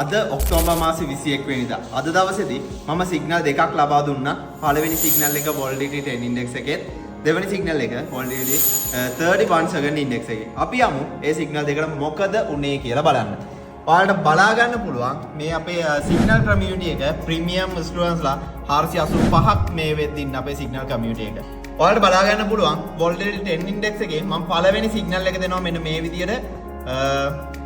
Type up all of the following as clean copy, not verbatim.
අද ඔක්තෝබර් මාසේ 21 වෙනිදා අද දවසේදී මම සිග්නල් දෙකක් ලබා දුන්නා. පළවෙනි සිග්නල් එක volatility 10 index එකෙත් දෙවෙනි සිග්නල් එක volatility 31 second index එකේ. අපි යමු ඒ සිග්නල් දෙකට මොකද උනේ කියලා බලන්න. ඔයාලට බලා ගන්න පුළුවන් මේ අපේ සිග්නල් කමියුනිටි එක ප්‍රීමියම් ස්ටුඩන්ට්ස්ලා 485ක් මේ වෙද්දී ඉන්න අපේ සිග්නල් කමියුනිටි එක. ඔයාලට බලා ගන්න පුළුවන් volatility 10 index එකේ මම පළවෙනි සිග්නල් එක දෙනවා මෙන්න මේ විදියට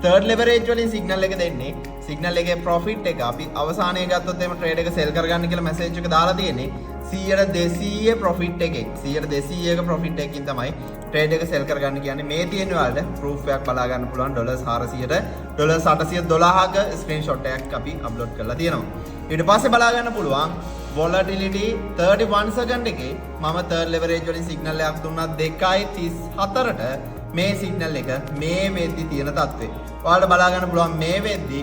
third leverage වලින් signal එක දෙන්නේ signal එකේ profit එක අපි අවසානයේ ගත්තොත් එimhe trade එක sell කරගන්න කියලා message එක දාලා තියෙන්නේ 100ට 200 profit එකේ 100ට 200ක profit එකකින් තමයි trade එක sell කරගන්න කියන්නේ මේ තියෙන වලට proof එකක් බලා ගන්න පුළුවන් $400ට $812ක screenshot එකක් අපි upload කරලා තියෙනවා ඊට පස්සේ බලා ගන්න පුළුවන් volatility 31 second එකේ මම third leverage වලින් signal එකක් දුන්නා 2.34ට මේ සිග්නල් එක මේ වෙද්දි තියෙන තත්ත්වය. ඔයාලට බලා ගන්න පුළුවන් මේ වෙද්දි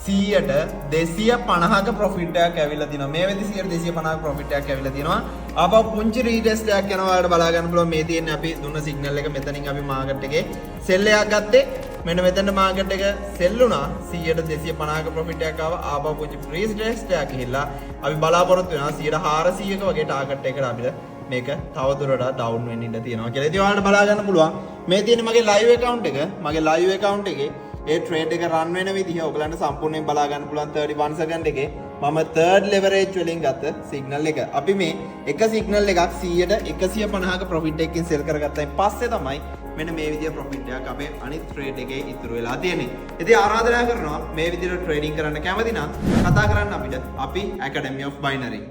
100ට 250ක ප්‍රොෆිට් එකක් ඇවිල්ලා තිනවා. මේ වෙද්දි 100ට 250ක ප්‍රොෆිට් එකක් ඇවිල්ලා තිනවා. ආපහු පුංචි රීටෙස්ට් එකක් යනවා. ඔයාලට බලා ගන්න පුළුවන් මේ තියෙන්නේ අපි දුන්න සිග්නල් එක මෙතනින් අපි මාකට් එකේ සෙල් එකක් ගත්තේ. මෙන්න මෙතන මාකට් එක සෙල් වුණා 100ට 250ක ප්‍රොෆිට් එකක් ආවා. ආපහු පුංචි රීටෙස්ට් එකක් ගිහිල්ලා අපි බලාපොරොත්තු වෙනවා 100ට 400ක වගේ ටාගට් එකකට අපිට මේක තවදුරටත් ඩවුන් වෙන්න ඉඩ තියෙනවා කියලා. ඉතින් ඔයාලට බලා ගන්න පුළුවන් මේ තියෙන මගේ live account එක. මගේ live account එකේ ඒ trade එක run වෙන විදිහ ඔයගලන්ට සම්පූර්ණයෙන් බලා ගන්න පුළුවන් 31 second එකේ මම third leverage වලින් ගත්ත signal එක. අපි මේ එක signal එකක් 100ට 150ක profit එකකින් sell කරගත්තායින් පස්සේ තමයි මෙන්න මේ විදිහ profit එකක් අපේ අනිත් trade එකේ ඉතුරු වෙලා තියෙන්නේ. ඉතින් ආරාධනා කරනවා මේ විදිහට trading කරන්න කැමති නම් කතා කරන්න අපිට අපි Academy of Binary